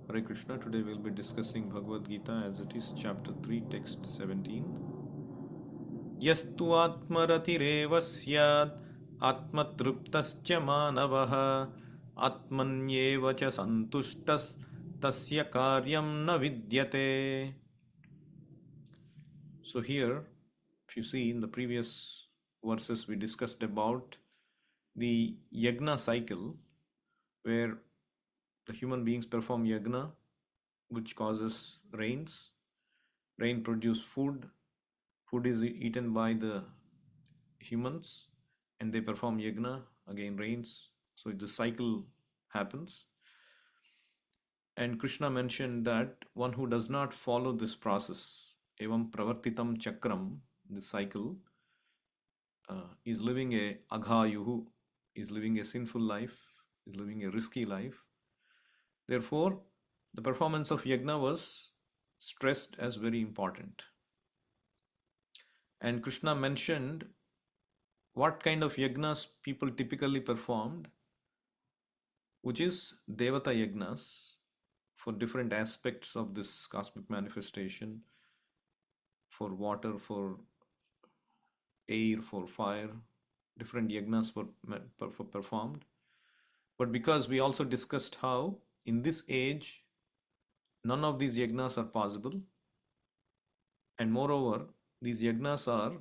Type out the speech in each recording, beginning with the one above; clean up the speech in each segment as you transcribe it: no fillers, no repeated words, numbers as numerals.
Hare Krishna, today we'll be discussing Bhagavad Gita as it is, chapter 3, text 17. Yastu atmaratireva syad atmatruptascha manavaha atmanyeva cha santushtas tasya karyam na vidyate. So here, if you see in the previous verses, we discussed about the yagna cycle where the human beings perform yagna which causes rains. Rain produce food. Food is eaten by the humans and they perform yagna. Again rains. So the cycle happens. And Krishna mentioned that one who does not follow this process, evam pravartitam chakram, this cycle, is living a aghayuhu, is living a sinful life, is living a risky life. Therefore, the performance of yagna was stressed as very important. And Krishna mentioned what kind of yagnas people typically performed, which is Devata yagnas for different aspects of this cosmic manifestation, for water, for air, for fire, different yagnas were performed. But because we also discussed how in this age none of these yagnas are possible, and moreover these yagnas are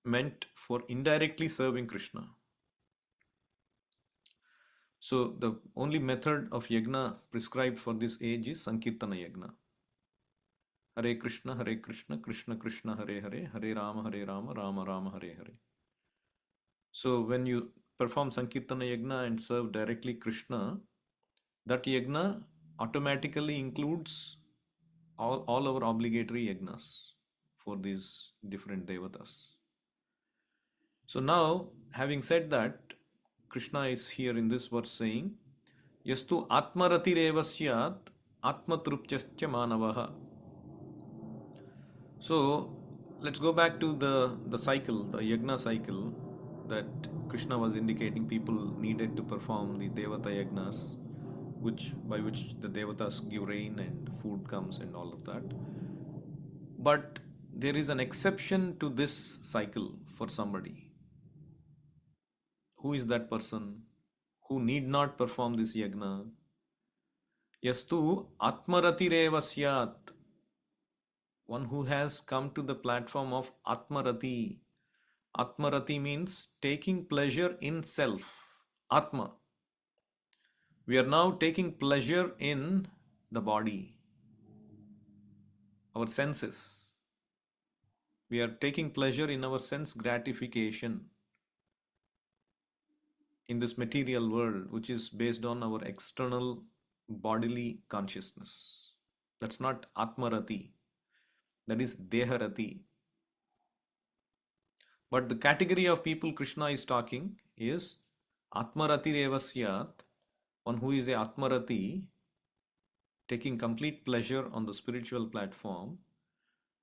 meant for indirectly serving Krishna. So the only method of yagna prescribed for this age is Sankirtana yagna. Hare Krishna, Krishna Krishna, Hare Hare, Hare Rama, Rama Rama, Hare Hare. So when you perform Sankirtana yagna and serve directly Krishna, that yagna automatically includes all our obligatory yagnas for these different devatas. So now, having said that, Krishna is here in this verse saying, Yastu atmaratireva syat atmatruptyascha manavaha. So let's go back to the cycle, the yagna cycle that Krishna was indicating people needed to perform the devata yagnas, by which the devatas give rain and food comes and all of that. But there is an exception to this cycle for somebody. Who is that person who need not perform this yagna? Yastu atmaratireva syat. One who has come to the platform of atmarati. Atmarati means taking pleasure in self. Atma. We are now taking pleasure in the body, our senses. We are taking pleasure in our sense gratification in this material world, which is based on our external bodily consciousness. That's not Atmarati, that is Deharati. But the category of people Krishna is talking is Atmarati Revasyat, one who is a Atmarati, taking complete pleasure on the spiritual platform,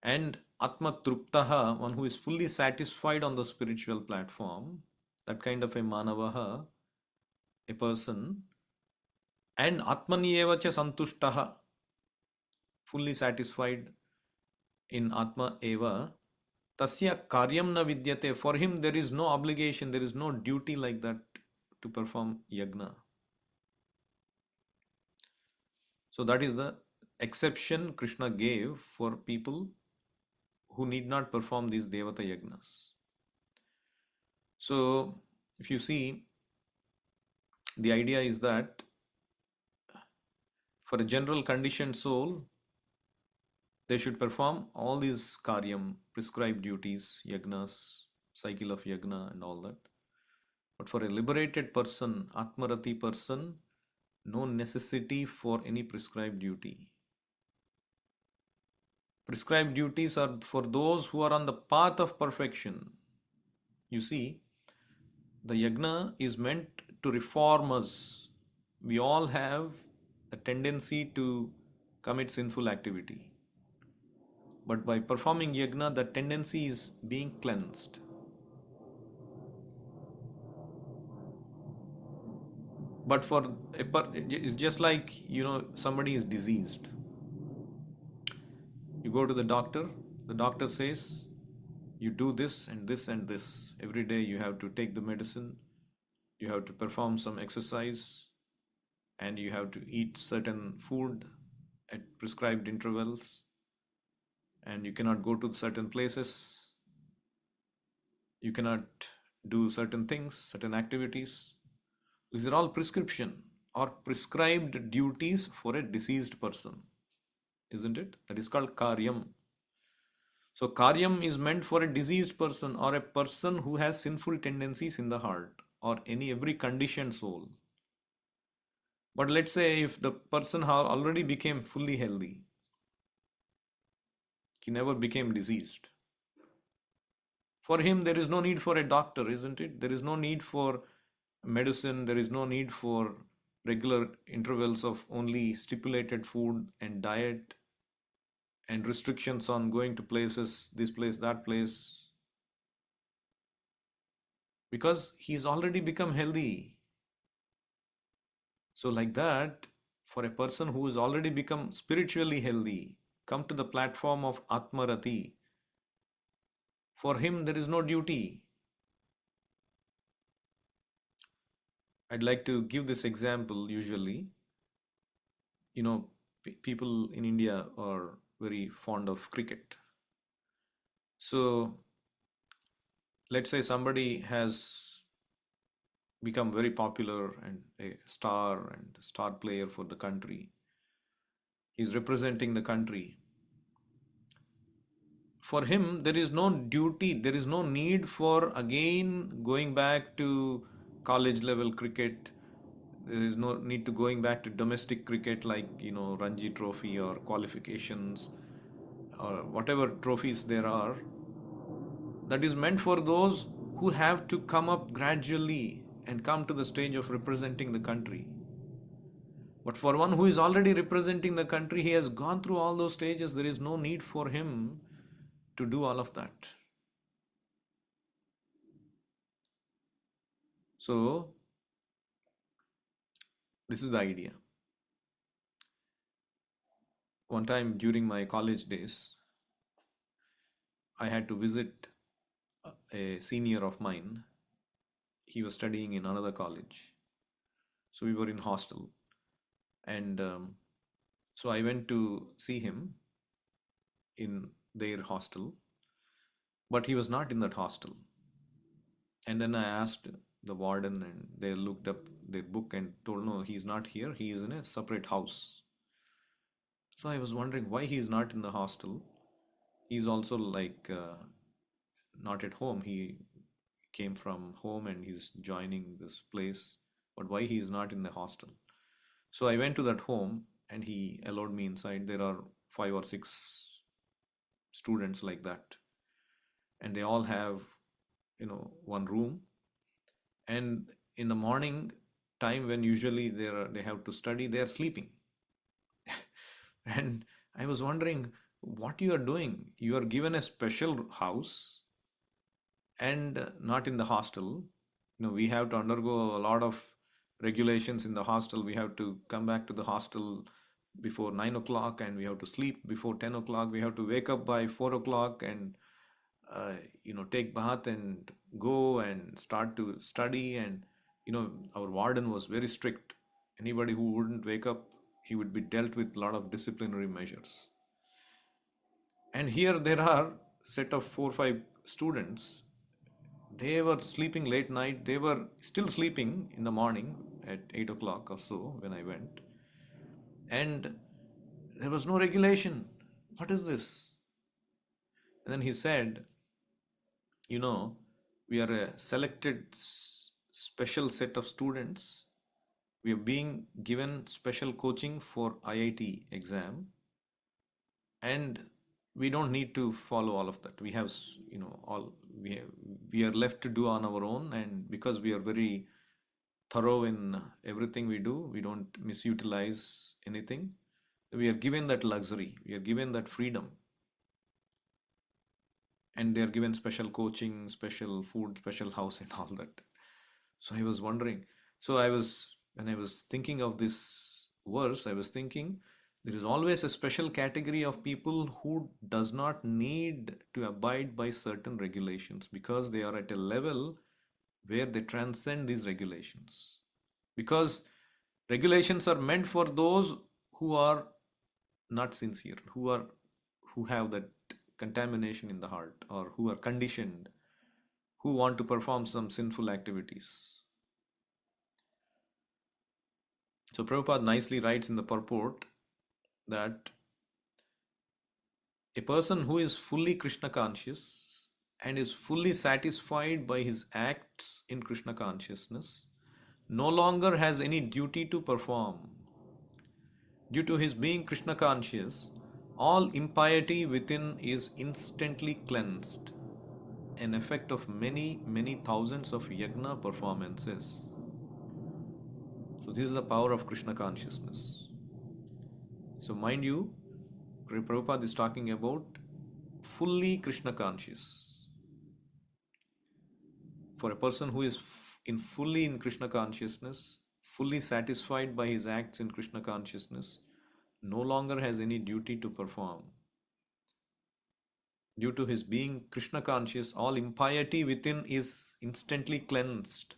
and Atma Truptaha, one who is fully satisfied on the spiritual platform, that kind of a Manavaha, a person, and Atmanyevacha Santushtaha, fully satisfied in Atma Eva, Tasya Karyam na Vidyate, for him there is no obligation, there is no duty like that to perform Yagna. So that is the exception Krishna gave for people who need not perform these Devata Yagnas. So if you see, the idea is that for a general conditioned soul, they should perform all these karyam, prescribed duties, yagnas, cycle of yagna and all that. But for a liberated person, Atmarati person, no necessity for any prescribed duty. Prescribed duties are for those who are on the path of perfection. You see, the yagna is meant to reform us. We all have a tendency to commit sinful activity. But by performing yagna, the tendency is being cleansed. But for it's just like, somebody is diseased. You go to the doctor says you do this and this and this. Every day you have to take the medicine, you have to perform some exercise, and you have to eat certain food at prescribed intervals, and you cannot go to certain places, you cannot do certain things, certain activities. These are all prescription or prescribed duties for a diseased person, isn't it? That is called karyam. So karyam is meant for a diseased person or a person who has sinful tendencies in the heart or any every conditioned soul. But let's say if the person already became fully healthy, he never became diseased. For him, there is no need for a doctor, isn't it? There is no need for medicine, there is no need for regular intervals of only stipulated food and diet and restrictions on going to places, this place, that place, because he's already become healthy. So, like that, for a person who has already become spiritually healthy, come to the platform of Atmarati, for him there is no duty. I'd like to give this example usually. You know, people in India are very fond of cricket. So, let's say somebody has become very popular and a star player for the country. He's representing the country. For him, there is no duty, there is no need for again going back to college level cricket. There is no need to going back to domestic cricket like, Ranji Trophy or qualifications or whatever trophies there are. That is meant for those who have to come up gradually and come to the stage of representing the country. But for one who is already representing the country, he has gone through all those stages. There is no need for him to do all of that. So, this is the idea. One time during my college days, I had to visit a senior of mine. He was studying in another college. So, we were in hostel. And so, I went to see him in their hostel, but he was not in that hostel. And then I asked the warden, and they looked up their book and told, no, he's not here. He is in a separate house. So I was wondering why he is not in the hostel. He's also like not at home. He came from home and he's joining this place. But why he is not in the hostel? So I went to that home and he allowed me inside. There are 5 or 6 students like that, and they all have, one room. And in the morning time when usually they have to study, they are sleeping. And I was wondering what you are doing. You are given a special house and not in the hostel. We have to undergo a lot of regulations in the hostel. We have to come back to the hostel before 9 o'clock, and we have to sleep before 10 o'clock. We have to wake up by 4 o'clock and take bath and go and start to study. And our warden was very strict. Anybody who wouldn't wake up, he would be dealt with a lot of disciplinary measures. And here there are set of 4 or 5 students. They were sleeping late night. They were still sleeping in the morning at 8 o'clock or so when I went. And there was no regulation. What is this? And then he said, you know, we are a selected special set of students. We are being given special coaching for IIT exam, and we don't need to follow all of that. We have, all we are left to do on our own, and because we are very thorough in everything we do, we don't misutilize anything. We are given that luxury. We are given that freedom. And they are given special coaching, special food, special house, and all that. So I was wondering. So I was, when I was thinking of this verse, I was thinking there is always a special category of people who does not need to abide by certain regulations because they are at a level where they transcend these regulations. Because regulations are meant for those who are not sincere, who have that contamination in the heart, or who are conditioned, who want to perform some sinful activities. So Prabhupada nicely writes in the purport that a person who is fully Krishna conscious and is fully satisfied by his acts in Krishna consciousness no longer has any duty to perform. Due to his being Krishna conscious, all impiety within is instantly cleansed, an effect of many, many thousands of yagna performances. So, this is the power of Krishna consciousness. So, mind you, Prabhupada is talking about fully Krishna conscious. For a person who is fully in Krishna consciousness, fully satisfied by his acts in Krishna consciousness, no longer has any duty to perform. Due to his being Krishna conscious, all impiety within is instantly cleansed,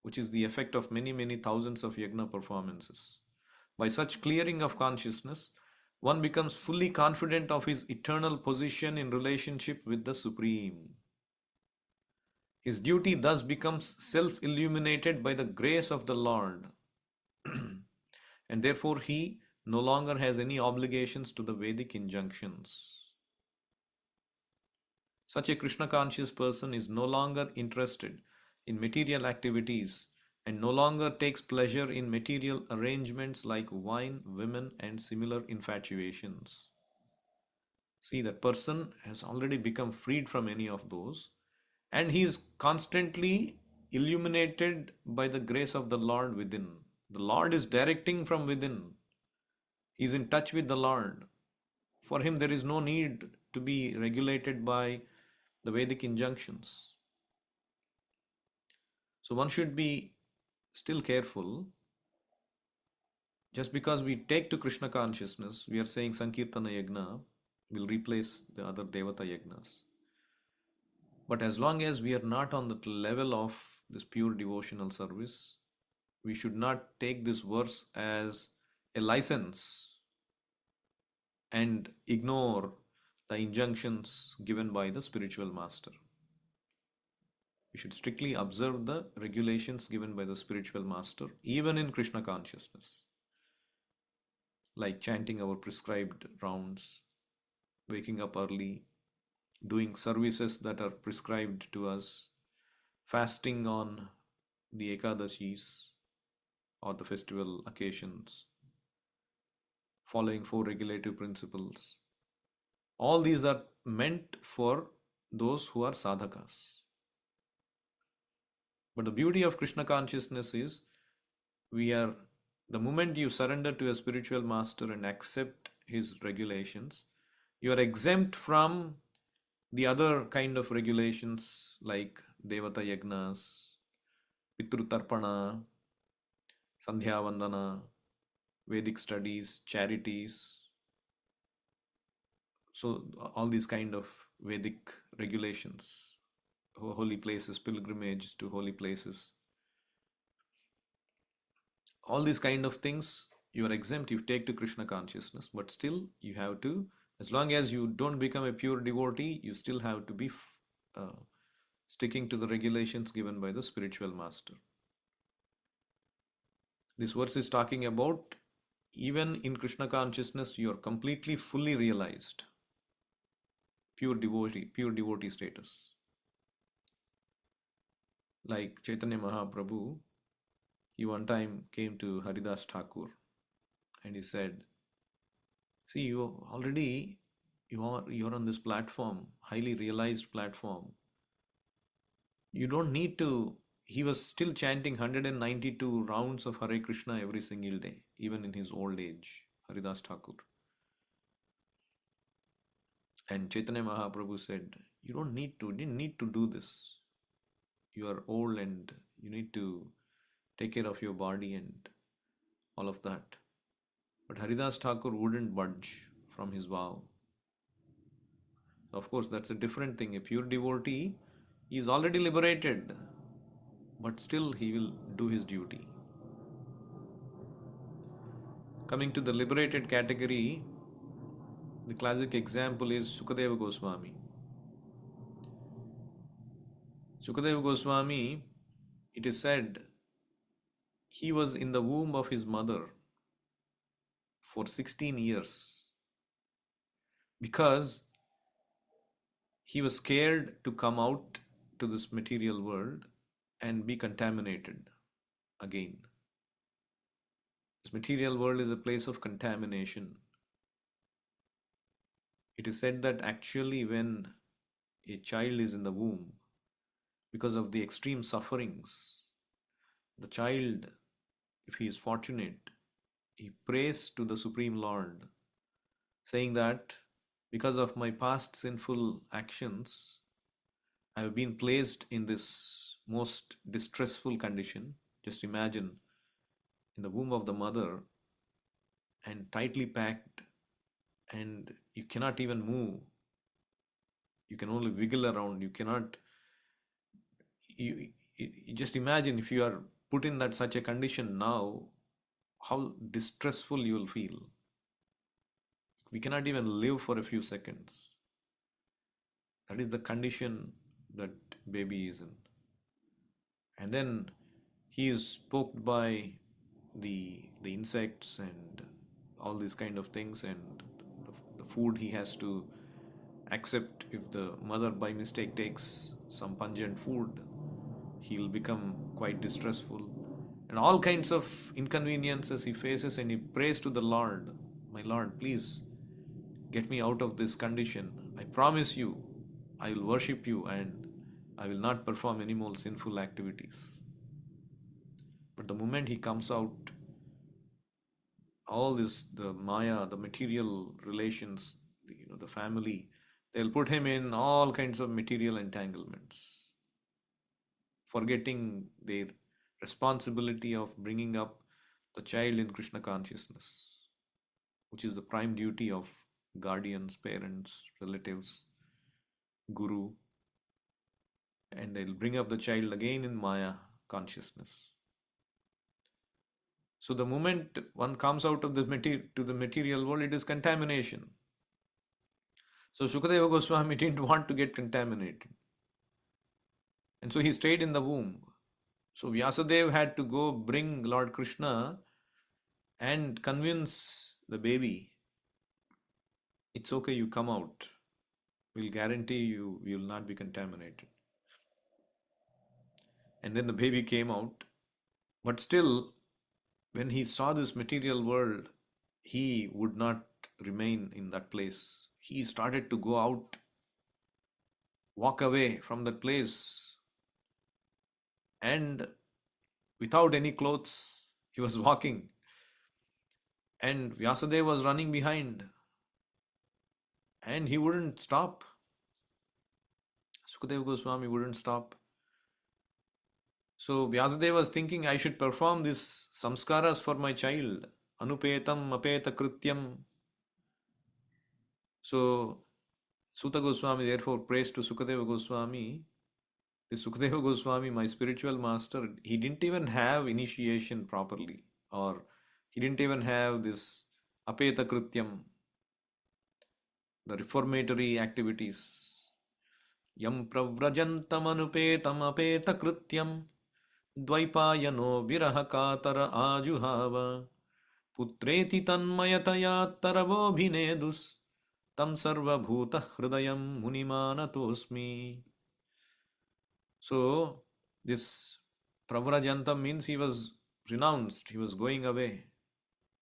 which is the effect of many, many thousands of yagna performances. By such clearing of consciousness, one becomes fully confident of his eternal position in relationship with the Supreme. His duty thus becomes self illuminated by the grace of the Lord, and therefore he no longer has any obligations to the Vedic injunctions. Such a Krishna conscious person is no longer interested in material activities and no longer takes pleasure in material arrangements like wine, women, and similar infatuations. See, that person has already become freed from any of those, and he is constantly illuminated by the grace of the Lord within. The Lord is directing from within. He is in touch with the Lord. For him, there is no need to be regulated by the Vedic injunctions. So one should be still careful. Just because we take to Krishna consciousness, we are saying Sankirtana Yagna will replace the other Devata Yagnas. But as long as we are not on the level of this pure devotional service, we should not take this verse as a license and ignore the injunctions given by the spiritual master. We should strictly observe the regulations given by the spiritual master, even in Krishna consciousness, like chanting our prescribed rounds, waking up early, doing services that are prescribed to us, fasting on the Ekadashis or the festival occasions, following four regulative principles. All these are meant for those who are sadhakas. But the beauty of Krishna consciousness is the moment you surrender to a spiritual master and accept his regulations, you are exempt from the other kind of regulations like Devata Yagnas, Pitru Tarpana, Sandhya Vandana, Vedic studies, charities. So all these kind of Vedic regulations, holy places, pilgrimage to holy places, all these kind of things you are exempt, you take to Krishna consciousness, but still you have to, as long as you don't become a pure devotee, you still have to be sticking to the regulations given by the spiritual master. This verse is talking about even in Krishna consciousness you are completely fully realized, pure devotee status. Like Chaitanya Mahaprabhu, he one time came to Haridas Thakur and he said, see, you're on this platform, highly realized platform. You don't need to. He was still chanting 192 rounds of Hare Krishna every single day, even in his old age, Haridas Thakur. And Chaitanya Mahaprabhu said, didn't need to do this. You are old and you need to take care of your body and all of that. But Haridas Thakur wouldn't budge from his vow. Of course, that's a different thing. A pure devotee is already liberated, but still he will do his duty. Coming to the liberated category, the classic example is Sukadeva Goswami. Sukadeva Goswami, it is said, he was in the womb of his mother for 16 years because he was scared to come out to this material world and be contaminated again. This material world is a place of contamination. It is said that actually when a child is in the womb, because of the extreme sufferings, the child, if he is fortunate, he prays to the Supreme Lord, saying that because of my past sinful actions, I have been placed in this most distressful condition. Just imagine in the womb of the mother and tightly packed, and you cannot even move. You can only wiggle around. You cannot. You just imagine if you are put in that such a condition now, how distressful you will feel. We cannot even live for a few seconds. That is the condition that baby is in. And then he is poked by the insects and all these kind of things, and the food he has to accept. If the mother by mistake takes some pungent food, he'll become quite distressful, and all kinds of inconveniences he faces, and he prays to the Lord, my Lord, please get me out of this condition. I promise you I will worship you and I will not perform any more sinful activities. But the moment he comes out, all this, the Maya, the material relations, the family, they'll put him in all kinds of material entanglements, forgetting their responsibility of bringing up the child in Krishna consciousness, which is the prime duty of guardians, parents, relatives, guru, and they'll bring up the child again in Maya consciousness. So the moment one comes out of the to the material world, it is contamination. So Shukadeva Goswami didn't want to get contaminated, and so he stayed in the womb. So Vyasadeva had to go bring Lord Krishna and convince the baby, it's okay, you come out. We'll guarantee you will not be contaminated. And then the baby came out. But still, when he saw this material world, he would not remain in that place. He started to go out, walk away from that place, and without any clothes, he was walking. And Vyasadeva was running behind, and he wouldn't stop. Sukadeva Goswami wouldn't stop. So Vyasadeva was thinking, I should perform these samskaras for my child. Anupetam apeta krityam. So Suta Goswami therefore prays to Sukadeva Goswami. This Sukadeva Goswami, my spiritual master, he didn't even have initiation properly, or he didn't even have this apeta krityam, the reformatory activities. Yam pravrajantam anupetam apeta krityam Dvaipayano virahakatara ajuhava putreti tanmayataya taravobhinedus tam sarva bhuta hridayam munimanatosmi. So this pravrajantam means he was renounced, he was going away.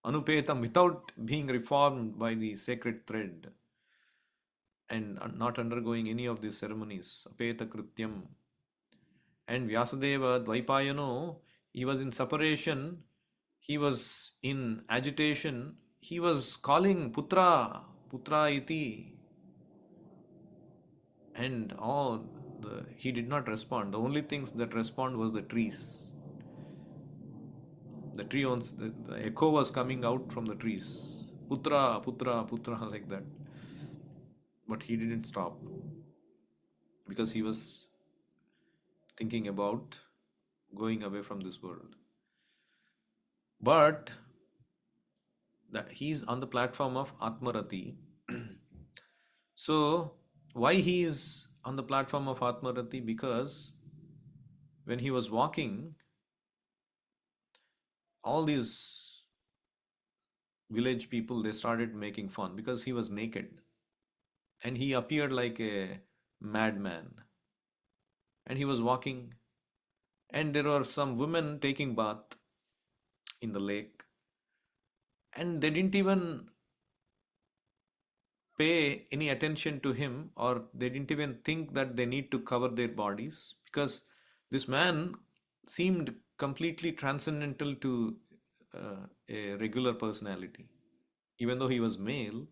Anupetam, without being reformed by the sacred thread and not undergoing any of these ceremonies. Apeta krityam. And Vyasadeva, Dvaipayano, he was in separation, he was in agitation, he was calling Putra, Putra iti, and he did not respond. The only things that respond was the trees. The tree owns, the echo was coming out from the trees. Putra, Putra, Putra, like that. But he didn't stop because he was thinking about going away from this world. But that he's on the platform of Atmarati. So, why he is on the platform of Atmarati? Because when he was walking, all these village people they started making fun because he was naked and he appeared like a madman and he was walking and there were some women taking bath in the lake and they didn't even pay any attention to him or they didn't even think that they need to cover their bodies because this man seemed completely transcendental to a regular personality even though he was male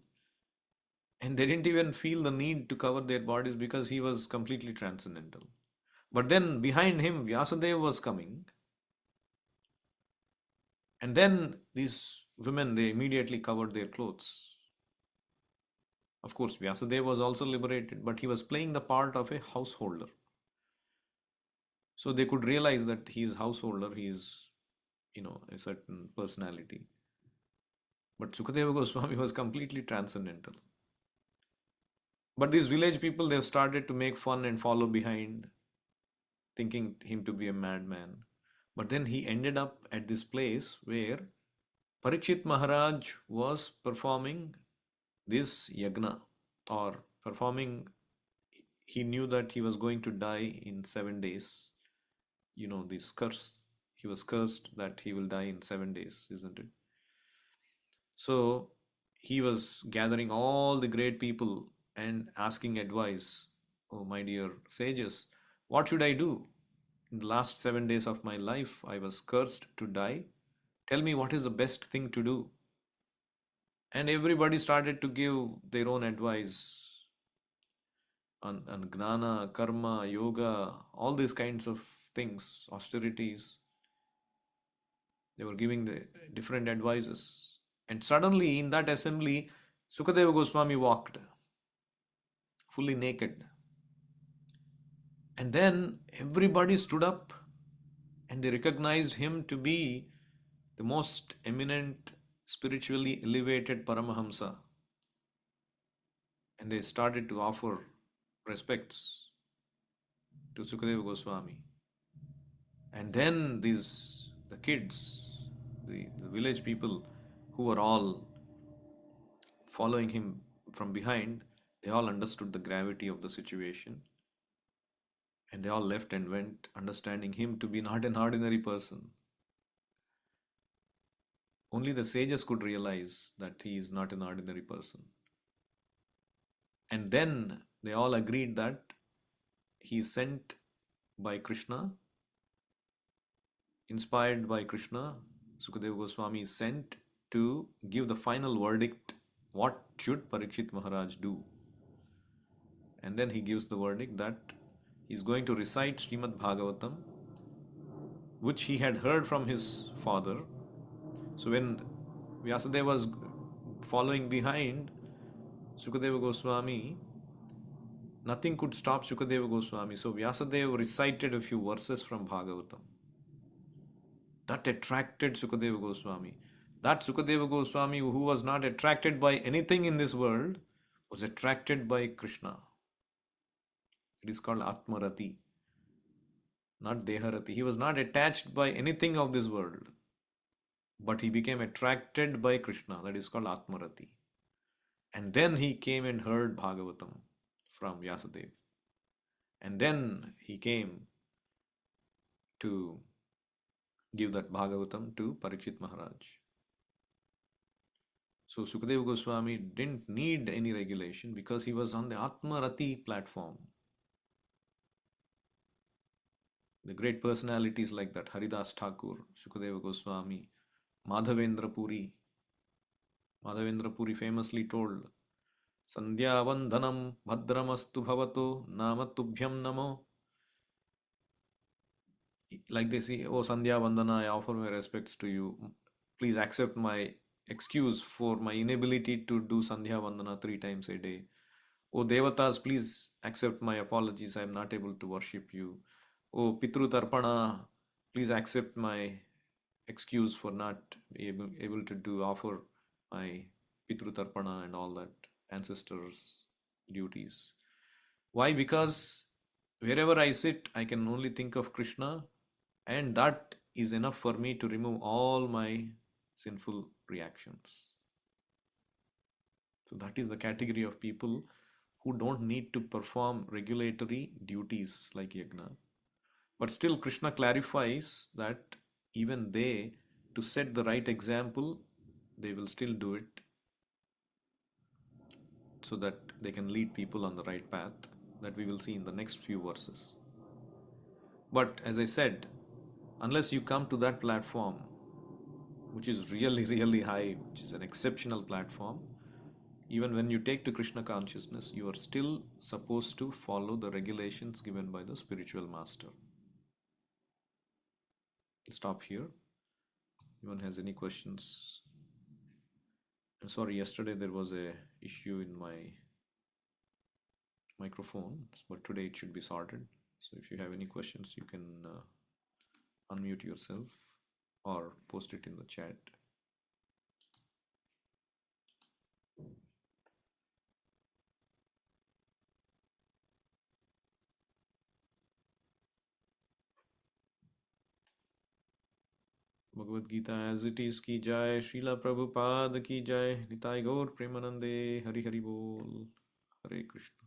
and they didn't even feel the need to cover their bodies because he was completely transcendental. But then behind him Vyasadeva was coming and then these women they immediately covered their clothes. Of course, Vyasadeva was also liberated, but he was playing the part of a householder. So they could realize that he is householder, he is, a certain personality. But Sukadeva Goswami was completely transcendental. But these village people, they've started to make fun and follow behind, thinking him to be a madman. But then he ended up at this place where Parikshit Maharaj was performing this yagna or performing, he knew that he was going to die in 7 days. This curse, he was cursed that he will die in 7 days, isn't it? So he was gathering all the great people and asking advice. Oh, my dear sages, what should I do? In the last 7 days of my life, I was cursed to die. Tell me what is the best thing to do. And everybody started to give their own advice on gnana, karma, yoga, all these kinds of things, austerities. They were giving the different advices. And suddenly in that assembly, Sukadeva Goswami walked fully naked. And then everybody stood up and they recognized him to be the most eminent, spiritually elevated Paramahamsa. And they started to offer respects to Sukadeva Goswami. And then the kids, the village people who were all following him from behind, they all understood the gravity of the situation and they all left and went, understanding him to be not an ordinary person. Only the sages could realize that he is not an ordinary person. And then they all agreed that he is sent by Krishna, inspired by Krishna. Sukadeva Goswami is sent to give the final verdict. What should Parikshit Maharaj do? And then he gives the verdict that he is going to recite Srimad Bhagavatam, which he had heard from his father. So when Vyasadeva was following behind Sukadeva Goswami, nothing could stop Sukadeva Goswami. So Vyasadeva recited a few verses from Bhagavatam. That attracted Sukadeva Goswami. That Sukadeva Goswami, who was not attracted by anything in this world, was attracted by Krishna. It is called Atmarati, not Deharati. He was not attached by anything of this world, but he became attracted by Krishna. That is called Atmarati. And then he came and heard Bhagavatam from Vyasadeva. And then he came to give that Bhagavatam to Parikshit Maharaj. So Sukadeva Goswami didn't need any regulation because he was on the Atmarati platform. The great personalities like that, Haridas Thakur, Sukadeva Goswami, Madhavendra Puri. Madhavendra Puri famously told, Sandhya Vandhanam Bhadramastu Bhavato Namatubhyam Namo. Like they say, oh Sandhya Vandana, I offer my respects to you. Please accept my excuse for my inability to do Sandhya Vandana 3 times a day. Oh Devatas, please accept my apologies. I am not able to worship you. Oh Pitru Tarpana, please accept my excuse for not able to do offer my Pitru Tarpana and all that ancestors' duties. Why? Because wherever I sit, I can only think of Krishna, and that is enough for me to remove all my sinful reactions. So, that is the category of people who don't need to perform regulatory duties like yajna. But still, Krishna clarifies that even they, to set the right example, they will still do it so that they can lead people on the right path, that we will see in the next few verses. But as I said, unless you come to that platform, which is really, really high, which is an exceptional platform, even when you take to Krishna consciousness, you are still supposed to follow the regulations given by the spiritual master. I'll stop here. Anyone has any questions? I'm sorry, yesterday there was a issue in my microphone, but today it should be sorted. So if you have any questions, you can unmute yourself or post it in the chat. Bhagavad Gita as it is ki jai, Srila Prabhupada ki jai, Nitai Gaur Premanande, Hari Hari Bol, Hare Krishna.